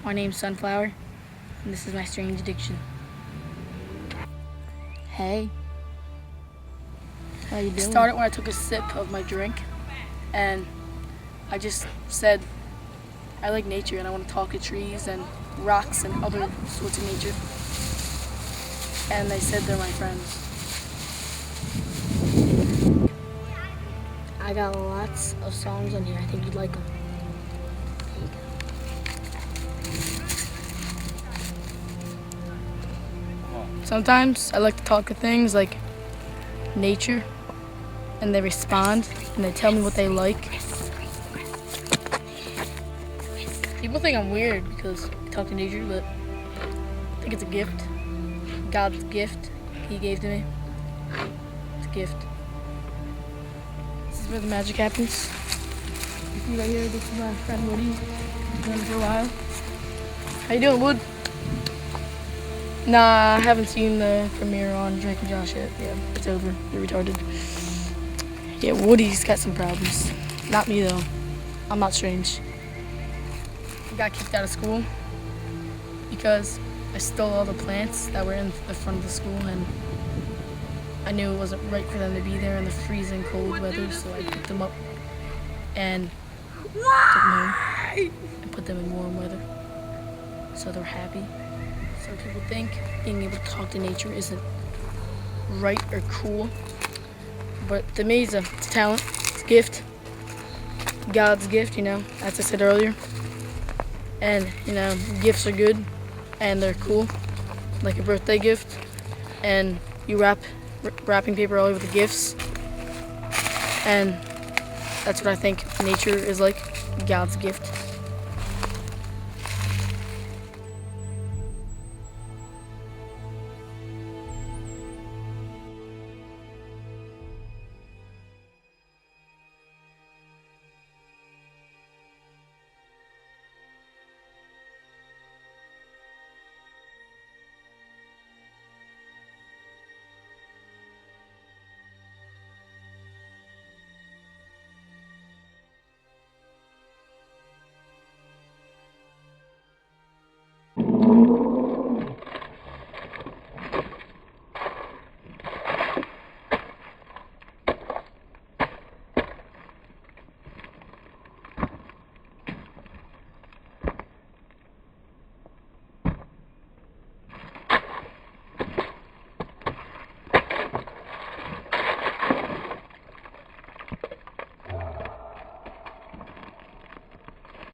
My name's Sunflower, and this is my strange addiction. Hey, how you doing? It started when I took a sip of my drink, and I just said, I like nature and I want to talk to trees and rocks and other sorts of nature. And they said they're my friends. I got lots of songs on here. I think you'd like them. Sometimes I like to talk to things like nature, and they respond and they tell me what they like. People think I'm weird because I talk to nature, but I think it's a gift. God's gift He gave to me. It's a gift. This is where the magic happens. You see right here, this is my friend Woody. He's known him for a while. How you doing, Wood? Nah, I haven't seen the premiere on Drake and Josh yet. Yeah, it's over. You're retarded. Yeah, Woody's got some problems. Not me, though. I'm not strange. I got kicked out of school because I stole all the plants that were in the front of the school, and I knew it wasn't right for them to be there in the freezing cold weather, so I picked them up and took them home and put them in warm weather so they're happy. Some people think being able to talk to nature isn't right or cool, but to me it's a talent, it's a gift, God's gift, as I said earlier. And, gifts are good and they're cool, like a birthday gift, and you wrap wrapping paper all over the gifts, and that's what I think nature is like, God's gift.